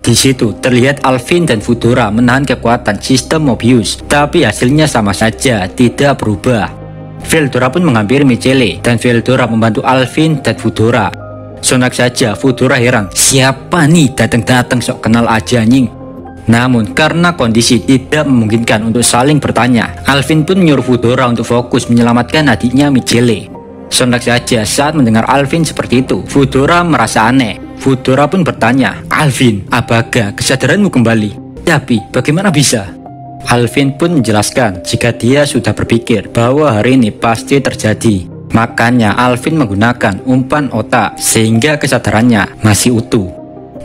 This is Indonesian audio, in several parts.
Di situ terlihat Alvin dan Fudora menahan kekuatan sistem Mobius, tapi hasilnya sama saja, tidak berubah. Veldora pun menghampiri Michele dan Veldora membantu Alvin dan Fudora. Sontak saja Fudora heran, siapa nih datang-datang sok kenal aja anjing. Namun karena kondisi tidak memungkinkan untuk saling bertanya, Alvin pun menyuruh Fudora untuk fokus menyelamatkan adiknya Michele. Sontak saja saat mendengar Alvin seperti itu, Fudora merasa aneh. Fudora pun bertanya, Alvin, apakah kesadaranmu kembali? Tapi bagaimana bisa? Alvin pun menjelaskan jika dia sudah berpikir bahwa hari ini pasti terjadi. Makanya Alvin menggunakan umpan otak sehingga kesadarannya masih utuh.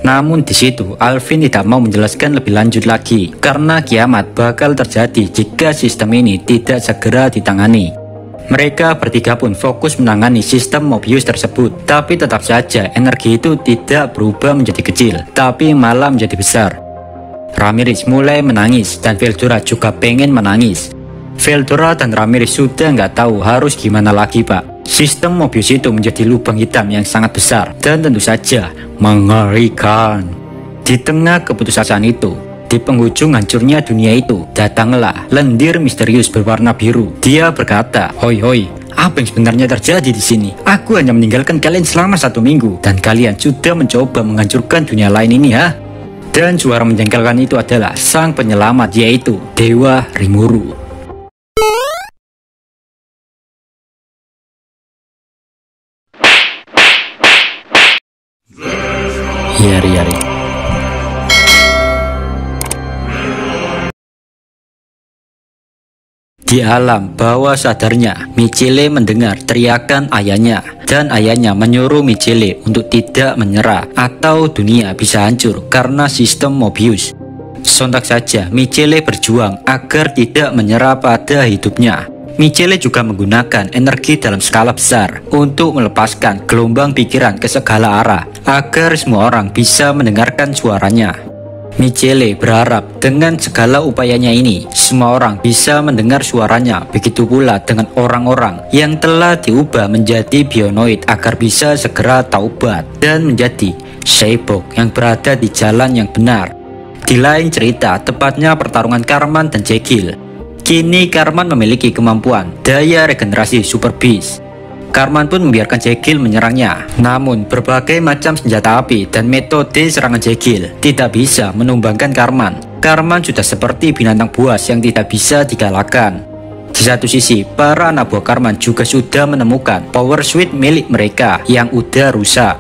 Namun di situ Alvin tidak mau menjelaskan lebih lanjut lagi karena kiamat bakal terjadi jika sistem ini tidak segera ditangani. Mereka bertiga pun fokus menangani sistem Mobius tersebut, tapi tetap saja energi itu tidak berubah menjadi kecil, tapi malah menjadi besar. Ramirez mulai menangis dan Veldora juga pengen menangis. Veldora dan Ramirez sudah nggak tahu harus gimana lagi, Pak. Sistem Mobius itu menjadi lubang hitam yang sangat besar dan tentu saja mengerikan. Di tengah keputusasaan itu, di penghujung hancurnya dunia itu, datanglah lendir misterius berwarna biru. Dia berkata, hoi hoi, apa yang sebenarnya terjadi di sini? Aku hanya meninggalkan kalian selama 1 minggu dan kalian sudah mencoba menghancurkan dunia lain ini, ha? Dan suara menjengkelkan itu adalah sang penyelamat, yaitu Dewa Rimuru. Yari. Di alam bawah sadarnya, Michele mendengar teriakan ayahnya, dan ayahnya menyuruh Michele untuk tidak menyerah atau dunia bisa hancur karena sistem Mobius. Sontak saja Michele berjuang agar tidak menyerah pada hidupnya. Michele juga menggunakan energi dalam skala besar untuk melepaskan gelombang pikiran ke segala arah agar semua orang bisa mendengarkan suaranya. Michele berharap dengan segala upayanya ini, semua orang bisa mendengar suaranya. Begitu pula dengan orang-orang yang telah diubah menjadi bionoid agar bisa segera taubat dan menjadi cyborg yang berada di jalan yang benar. Di lain cerita, tepatnya pertarungan Karman dan Jekyll. Kini Karman memiliki kemampuan daya regenerasi Super Beast. Karman pun membiarkan Jekyll menyerangnya. Namun berbagai macam senjata api dan metode serangan Jekyll tidak bisa menumbangkan Karman. Karman sudah seperti binatang buas yang tidak bisa dikalahkan. Di satu sisi, para anak buah Karman juga sudah menemukan power switch milik mereka yang udah rusak.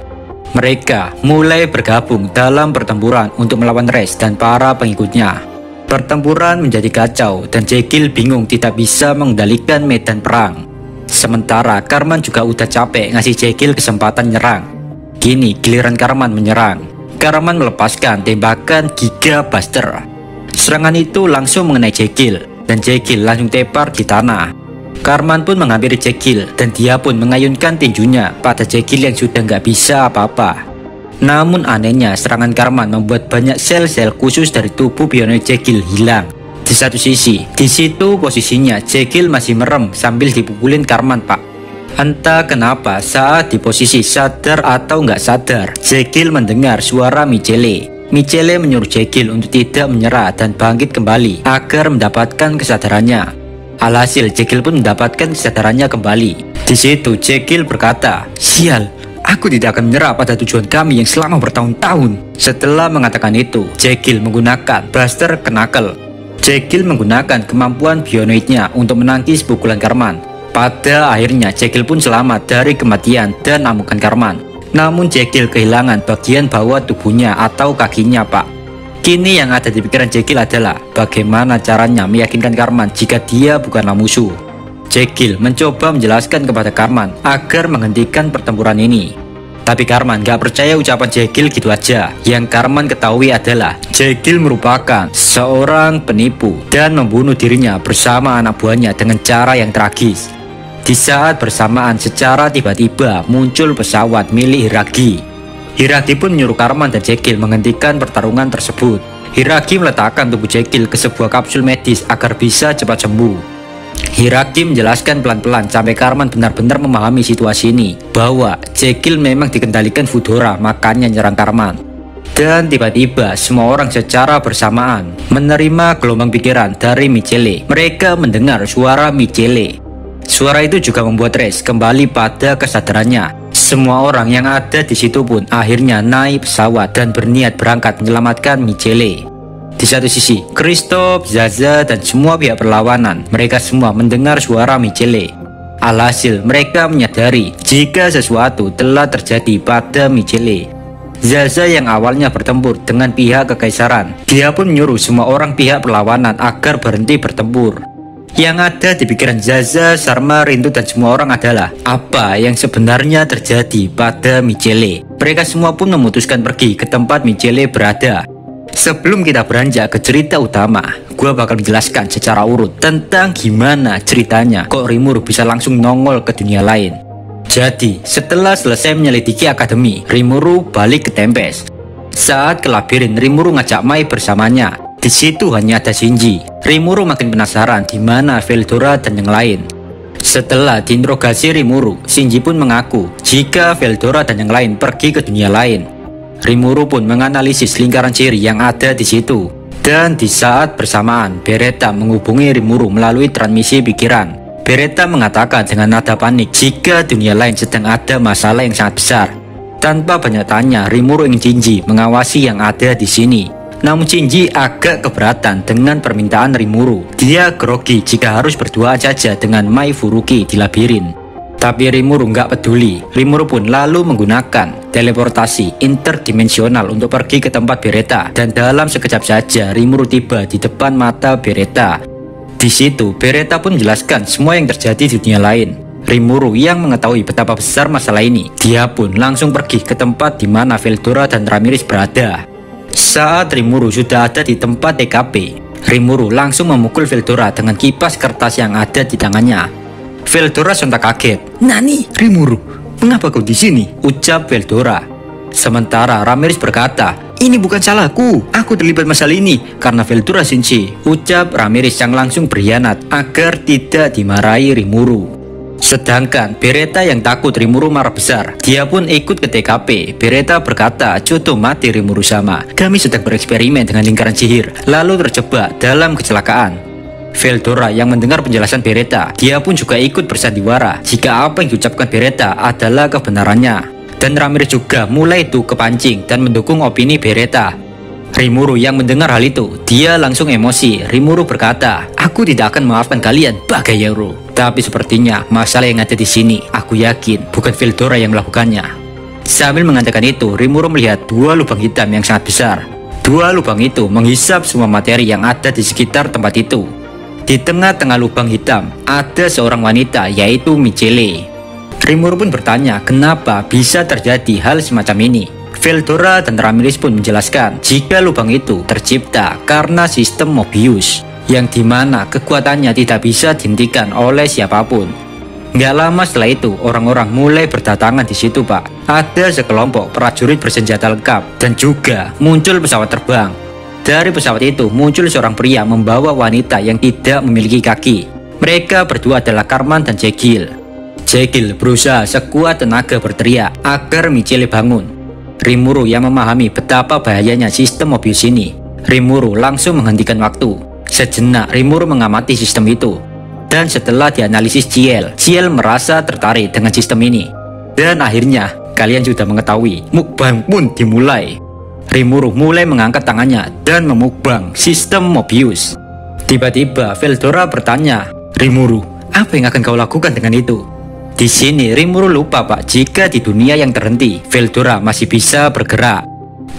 Mereka mulai bergabung dalam pertempuran untuk melawan Rex dan para pengikutnya. Pertempuran menjadi kacau dan Jekyll bingung tidak bisa mengendalikan medan perang. Sementara Karman juga udah capek ngasih Jekyll kesempatan nyerang. Kini giliran Karman menyerang. Karman melepaskan tembakan Giga Buster. Serangan itu langsung mengenai Jekyll dan Jekyll langsung tepar di tanah. Karman pun menghampiri Jekyll dan dia pun mengayunkan tinjunya pada Jekyll yang sudah nggak bisa apa-apa. Namun anehnya serangan Karman membuat banyak sel-sel khusus dari tubuh bionoid Jekyll hilang. Di satu sisi, di situ posisinya Jekyll masih merem sambil dipukulin Karman, Pak. Entah kenapa saat di posisi sadar atau nggak sadar, Jekyll mendengar suara Michele. Michele menyuruh Jekyll untuk tidak menyerah dan bangkit kembali agar mendapatkan kesadarannya. Alhasil Jekyll pun mendapatkan kesadarannya kembali. Di situ Jekyll berkata, sial. Aku tidak akan menyerah pada tujuan kami yang selama bertahun-tahun. Setelah mengatakan itu, Jekyll menggunakan Buster Knuckle. Jekyll menggunakan kemampuan bionoidnya untuk menangkis pukulan Karman. Pada akhirnya Jekyll pun selamat dari kematian dan amukan Karman. Namun Jekyll kehilangan bagian bawah tubuhnya atau kakinya, Pak. Kini yang ada di pikiran Jekyll adalah bagaimana caranya meyakinkan Karman jika dia bukanlah musuh. Jekyll mencoba menjelaskan kepada Karman agar menghentikan pertempuran ini. Tapi Karman gak percaya ucapan Jekyll gitu aja. Yang Karman ketahui adalah Jekyll merupakan seorang penipu dan membunuh dirinya bersama anak buahnya dengan cara yang tragis. Di saat bersamaan secara tiba-tiba muncul pesawat milik Hiragi. Hiragi pun menyuruh Karman dan Jekyll menghentikan pertarungan tersebut. Hiragi meletakkan tubuh Jekyll ke sebuah kapsul medis agar bisa cepat sembuh. Hiragi menjelaskan pelan-pelan sampai Karman benar-benar memahami situasi ini, bahwa Jekyll memang dikendalikan Fudora, makanya nyerang Karman. Dan tiba-tiba semua orang secara bersamaan menerima gelombang pikiran dari Michele. Mereka mendengar suara Michele. Suara itu juga membuat Rex kembali pada kesadarannya. Semua orang yang ada di situ pun akhirnya naik pesawat dan berniat berangkat menyelamatkan Michele. Di satu sisi, Kristoff, Zaza, dan semua pihak perlawanan, mereka semua mendengar suara Michele. Alhasil, mereka menyadari jika sesuatu telah terjadi pada Michele. Zaza yang awalnya bertempur dengan pihak kekaisaran, dia pun menyuruh semua orang pihak perlawanan agar berhenti bertempur. Yang ada di pikiran Zaza, Sharma, Rintu, dan semua orang adalah apa yang sebenarnya terjadi pada Michele. Mereka semua pun memutuskan pergi ke tempat Michele berada. Sebelum kita beranjak ke cerita utama, gue bakal menjelaskan secara urut tentang gimana ceritanya kok Rimuru bisa langsung nongol ke dunia lain. Jadi, setelah selesai menyelidiki akademi, Rimuru balik ke Tempest. Saat ke labirin, Rimuru ngajak Mai bersamanya. Di situ hanya ada Shinji. Rimuru makin penasaran di mana Veldora dan yang lain. Setelah diinterogasi Rimuru, Shinji pun mengaku jika Veldora dan yang lain pergi ke dunia lain. Rimuru pun menganalisis lingkaran ciri yang ada di situ. Dan di saat bersamaan, Beretta menghubungi Rimuru melalui transmisi pikiran. Beretta mengatakan dengan nada panik jika dunia lain sedang ada masalah yang sangat besar. Tanpa banyak tanya, Rimuru ingin Shinji mengawasi yang ada di sini. Namun Shinji agak keberatan dengan permintaan Rimuru. Dia grogi jika harus berduaan saja dengan Mai Furuki di labirin. Tapi Rimuru nggak peduli. Rimuru pun lalu menggunakan teleportasi interdimensional untuk pergi ke tempat Beretta. Dan dalam sekejap saja Rimuru tiba di depan mata Beretta. Di situ Beretta pun menjelaskan semua yang terjadi di dunia lain. Rimuru yang mengetahui betapa besar masalah ini, dia pun langsung pergi ke tempat di mana Veldora dan Ramirez berada. Saat Rimuru sudah ada di tempat TKP, Rimuru langsung memukul Veldora dengan kipas kertas yang ada di tangannya. Veldora sontak kaget. "Nani, Rimuru, mengapa kau di sini?" ucap Veldora. Sementara Ramirez berkata, "Ini bukan salahku, aku terlibat masalah ini karena Veldora Shinji," ucap Ramirez yang langsung berkhianat agar tidak dimarahi Rimuru. Sedangkan Beretta yang takut Rimuru marah besar, dia pun ikut ke TKP. Beretta berkata, "Jodoh mati Rimuru sama. Kami sedang bereksperimen dengan lingkaran sihir, lalu terjebak dalam kecelakaan." Veldora yang mendengar penjelasan Beretta, dia pun juga ikut bersandiwara jika apa yang diucapkan Beretta adalah kebenarannya. Dan Ramirez juga mulai itu kepancing dan mendukung opini Beretta. Rimuru yang mendengar hal itu, dia langsung emosi. Rimuru berkata, "Aku tidak akan memaafkan kalian, Bagayaru. Tapi sepertinya masalah yang ada di sini, aku yakin bukan Veldora yang melakukannya." Sambil mengatakan itu, Rimuru melihat dua lubang hitam yang sangat besar. Dua lubang itu menghisap semua materi yang ada di sekitar tempat itu. Di tengah-tengah lubang hitam, ada seorang wanita, yaitu Michele. Rimuru pun bertanya kenapa bisa terjadi hal semacam ini. Veldora dan Ramirez pun menjelaskan jika lubang itu tercipta karena sistem Mobius, yang dimana kekuatannya tidak bisa dihentikan oleh siapapun. Nggak lama setelah itu, orang-orang mulai berdatangan di situ, Pak. Ada sekelompok prajurit bersenjata lengkap dan juga muncul pesawat terbang. Dari pesawat itu muncul seorang pria membawa wanita yang tidak memiliki kaki. Mereka berdua adalah Karman dan Jegil. Jegil berusaha sekuat tenaga berteriak agar Michele bangun. Rimuru yang memahami betapa bahayanya sistem Mobius ini. Rimuru langsung menghentikan waktu. Sejenak Rimuru mengamati sistem itu. Dan setelah dianalisis Ciel merasa tertarik dengan sistem ini. Dan akhirnya kalian sudah mengetahui, mukbang pun dimulai. Rimuru mulai mengangkat tangannya dan memukbang sistem Mobius. Tiba-tiba Veldora bertanya, "Rimuru, apa yang akan kau lakukan dengan itu?" Di sini Rimuru lupa, Pak, jika di dunia yang terhenti, Veldora masih bisa bergerak.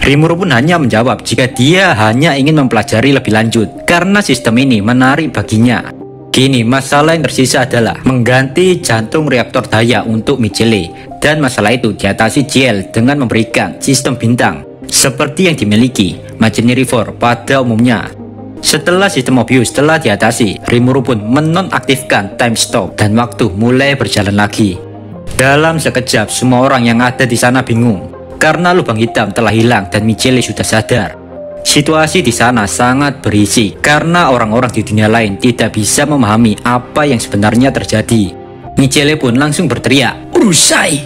Rimuru pun hanya menjawab jika dia hanya ingin mempelajari lebih lanjut karena sistem ini menarik baginya. Kini masalah yang tersisa adalah mengganti jantung reaktor daya untuk Michele, dan masalah itu diatasi Ciel dengan memberikan sistem bintang seperti yang dimiliki Magni River pada umumnya. Setelah sistem Mobius telah diatasi, Rimuru pun menonaktifkan time stop dan waktu mulai berjalan lagi. Dalam sekejap semua orang yang ada di sana bingung karena lubang hitam telah hilang dan Michele sudah sadar. Situasi di sana sangat berisik karena orang-orang di dunia lain tidak bisa memahami apa yang sebenarnya terjadi. Michele pun langsung berteriak, "Urusai!"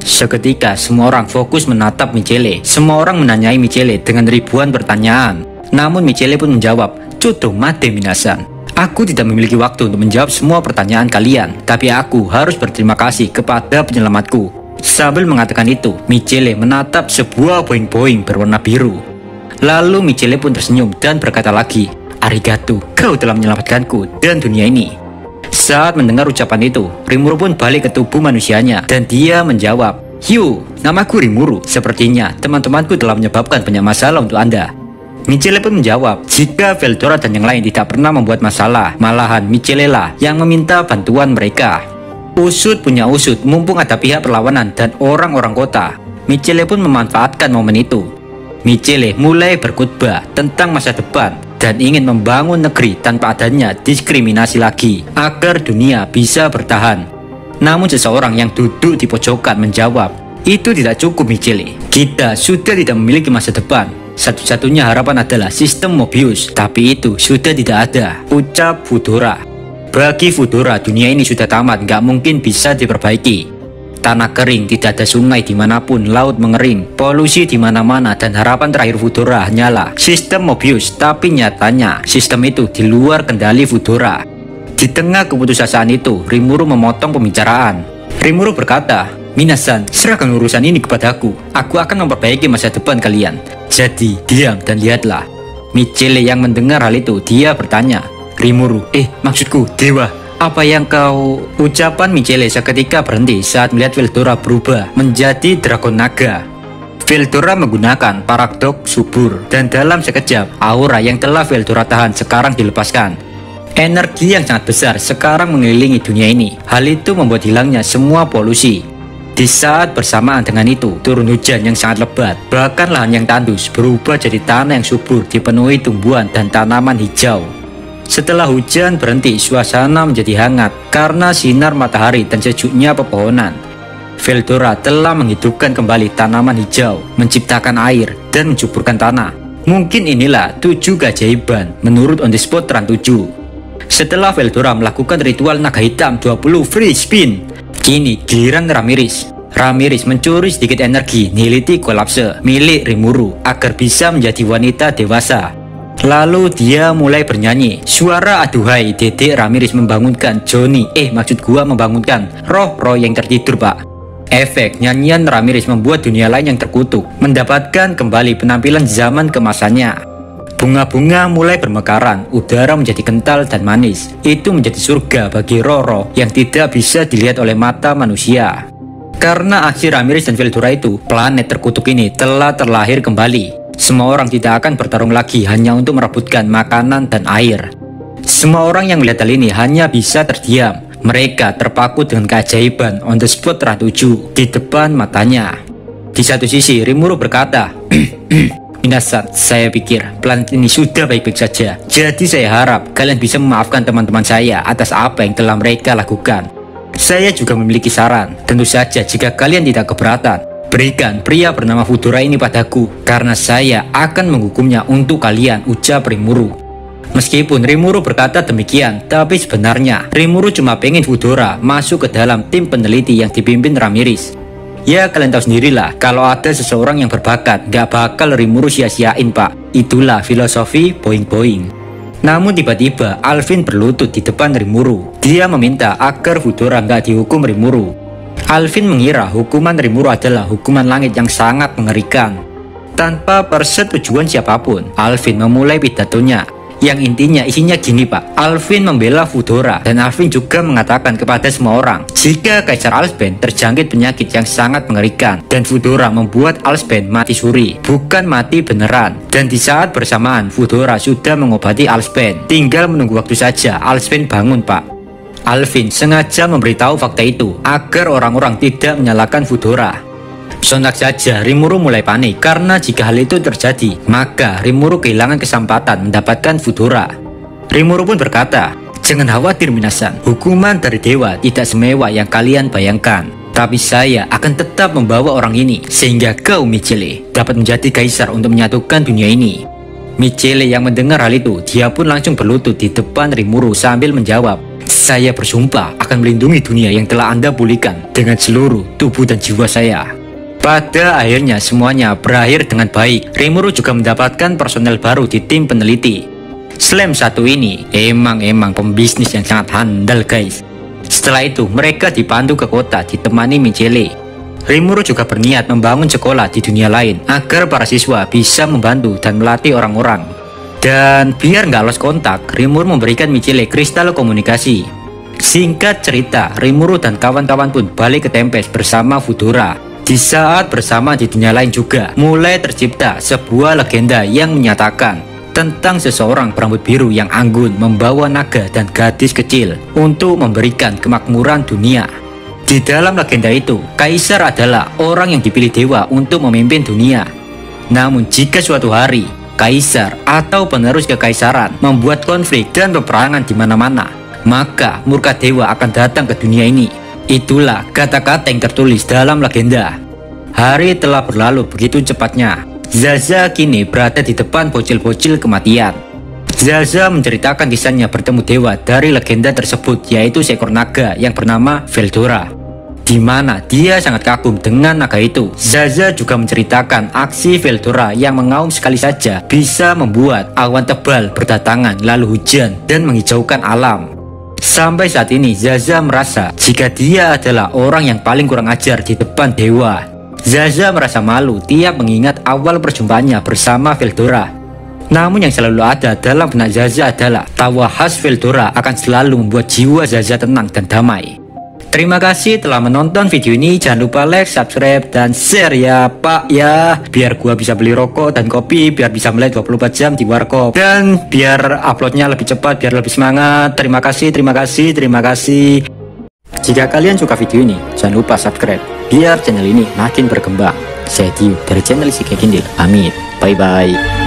Seketika semua orang fokus menatap Michele. Semua orang menanyai Michele dengan ribuan pertanyaan. Namun Michele pun menjawab, "Choto mate minasan. Aku tidak memiliki waktu untuk menjawab semua pertanyaan kalian, tapi aku harus berterima kasih kepada penyelamatku." Sambil mengatakan itu, Michele menatap sebuah boing-boing berwarna biru. Lalu Michele pun tersenyum dan berkata lagi, "Arigato, kau telah menyelamatkanku dan dunia ini." Saat mendengar ucapan itu, Rimuru pun balik ke tubuh manusianya dan dia menjawab, "Hyu, namaku Rimuru. Sepertinya teman-temanku telah menyebabkan banyak masalah untuk Anda." Michele pun menjawab, jika Veldora dan yang lain tidak pernah membuat masalah, malahan Michele lah yang meminta bantuan mereka. Usut punya usut, mumpung ada pihak perlawanan dan orang-orang kota. Michele pun memanfaatkan momen itu. Michele mulai berkhutbah tentang masa depan dan ingin membangun negeri tanpa adanya diskriminasi lagi agar dunia bisa bertahan. Namun seseorang yang duduk di pojokan menjawab, "Itu tidak cukup Michele. Kita sudah tidak memiliki masa depan. Satu-satunya harapan adalah sistem Mobius, tapi itu sudah tidak ada," ucap Fudora. Bagi Fudora, dunia ini sudah tamat, gak mungkin bisa diperbaiki. Tanah kering, tidak ada sungai dimanapun, laut mengering, polusi di mana-mana, dan harapan terakhir Fudora hanyalah sistem Mobius. Tapi nyatanya, sistem itu di luar kendali Fudora. Di tengah keputusasaan itu, Rimuru memotong pembicaraan. Rimuru berkata, "Minasan, serahkan urusan ini kepadaku. Aku akan memperbaiki masa depan kalian. Jadi, diam dan lihatlah." Michele yang mendengar hal itu, dia bertanya, "Rimuru, maksudku, dewa. Apa yang kau..." Ucapan Michele seketika berhenti saat melihat Veldora berubah menjadi dragon naga. Veldora menggunakan paradok subur dan dalam sekejap aura yang telah Veldora tahan sekarang dilepaskan. Energi yang sangat besar sekarang mengelilingi dunia ini. Hal itu membuat hilangnya semua polusi. Di saat bersamaan dengan itu, turun hujan yang sangat lebat. Bahkan lahan yang tandus berubah jadi tanah yang subur dipenuhi tumbuhan dan tanaman hijau. Setelah hujan berhenti, suasana menjadi hangat karena sinar matahari dan sejuknya pepohonan. Veldora telah menghidupkan kembali tanaman hijau, menciptakan air, dan mencuburkan tanah. Mungkin inilah 7 keajaiban menurut On The Spot Run 7. Setelah Veldora melakukan ritual naga hitam 20 free spin, kini giliran Ramirez. Ramirez mencuri sedikit energi Nihility Collapse milik Rimuru agar bisa menjadi wanita dewasa. Lalu dia mulai bernyanyi. Suara aduhai dedek Ramirez membangunkan Johnny. Maksud gua membangunkan roh-roh yang tertidur, Pak. Efek nyanyian Ramirez membuat dunia lain yang terkutuk mendapatkan kembali penampilan zaman kemasannya. Bunga-bunga mulai bermekaran, udara menjadi kental dan manis. Itu menjadi surga bagi roh-roh yang tidak bisa dilihat oleh mata manusia. Karena aksi Ramirez dan Veldora itu, planet terkutuk ini telah terlahir kembali. Semua orang tidak akan bertarung lagi hanya untuk merebutkan makanan dan air. Semua orang yang melihat hal ini hanya bisa terdiam. Mereka terpaku dengan keajaiban On The Spot Run 7 di depan matanya. Di satu sisi, Rimuru berkata, "Minasan, saya pikir planet ini sudah baik-baik saja. Jadi saya harap kalian bisa memaafkan teman-teman saya atas apa yang telah mereka lakukan. Saya juga memiliki saran. Tentu saja jika kalian tidak keberatan, berikan pria bernama Fudora ini padaku, karena saya akan menghukumnya untuk kalian," ucap Rimuru. Meskipun Rimuru berkata demikian, tapi sebenarnya Rimuru cuma pengen Fudora masuk ke dalam tim peneliti yang dipimpin Ramirez. Ya kalian tahu sendirilah, kalau ada seseorang yang berbakat, gak bakal Rimuru sia-siain, Pak. Itulah filosofi boing-boing. Namun tiba-tiba Alvin berlutut di depan Rimuru. Dia meminta agar Fudora gak dihukum Rimuru. Alvin mengira hukuman Rimuru adalah hukuman langit yang sangat mengerikan. Tanpa persetujuan siapapun, Alvin memulai pidatonya. Yang intinya isinya gini, Pak. Alvin membela Fudora dan Alvin juga mengatakan kepada semua orang jika Kaisar Alspen terjangkit penyakit yang sangat mengerikan dan Fudora membuat Alspen mati suri, bukan mati beneran. Dan di saat bersamaan Fudora sudah mengobati Alspen. Tinggal menunggu waktu saja Alspen bangun, Pak. Alvin sengaja memberitahu fakta itu agar orang-orang tidak menyalahkan Fudora. Sontak saja Rimuru mulai panik karena jika hal itu terjadi, maka Rimuru kehilangan kesempatan mendapatkan Fudora. Rimuru pun berkata, "Jangan khawatir Minasan, hukuman dari dewa tidak semewah yang kalian bayangkan. Tapi saya akan tetap membawa orang ini sehingga kau Michele dapat menjadi kaisar untuk menyatukan dunia ini." Michele yang mendengar hal itu, dia pun langsung berlutut di depan Rimuru sambil menjawab, Saya bersumpah akan melindungi dunia yang telah Anda pulihkan dengan seluruh tubuh dan jiwa saya. Pada akhirnya semuanya berakhir dengan baik. Rimuru juga mendapatkan personel baru di tim peneliti. Slam satu ini emang pembisnis yang sangat handal guys. Setelah itu mereka dipandu ke kota ditemani Michele. Rimuru juga berniat membangun sekolah di dunia lain agar para siswa bisa membantu dan melatih orang-orang. Dan biar nggak lost kontak, Rimuru memberikan Michele kristal komunikasi. Singkat cerita, Rimuru dan kawan-kawan pun balik ke Tempest bersama Fudora. Di saat bersama di dunia lain juga mulai tercipta sebuah legenda yang menyatakan tentang seseorang berambut biru yang anggun membawa naga dan gadis kecil untuk memberikan kemakmuran dunia. Di dalam legenda itu, kaisar adalah orang yang dipilih dewa untuk memimpin dunia. Namun jika suatu hari kaisar atau penerus kekaisaran membuat konflik dan peperangan di mana-mana, maka murka dewa akan datang ke dunia ini. Itulah kata-kata yang tertulis dalam legenda. Hari telah berlalu begitu cepatnya. Zaza kini berada di depan bocil-bocil kematian. Zaza menceritakan kisahnya bertemu dewa dari legenda tersebut, yaitu seekor naga yang bernama Veldora, di mana dia sangat kagum dengan naga itu. Zaza juga menceritakan aksi Veldora yang mengaum sekali saja bisa membuat awan tebal berdatangan lalu hujan dan menghijaukan alam. Sampai saat ini Zaza merasa jika dia adalah orang yang paling kurang ajar di depan dewa. Zaza merasa malu tiap mengingat awal perjumpaannya bersama Veldora. Namun yang selalu ada dalam benak Zaza adalah tawa khas Veldora akan selalu membuat jiwa Zaza tenang dan damai. Terima kasih telah menonton video ini. Jangan lupa like, subscribe, dan share ya pak ya. Biar gua bisa beli rokok dan kopi, biar bisa melihat 24 jam di warkop. Dan biar uploadnya lebih cepat, biar lebih semangat. Terima kasih, terima kasih, terima kasih. Jika kalian suka video ini, jangan lupa subscribe biar channel ini makin berkembang. Saya Dio dari channel Isi Kindil. Amin. Bye bye.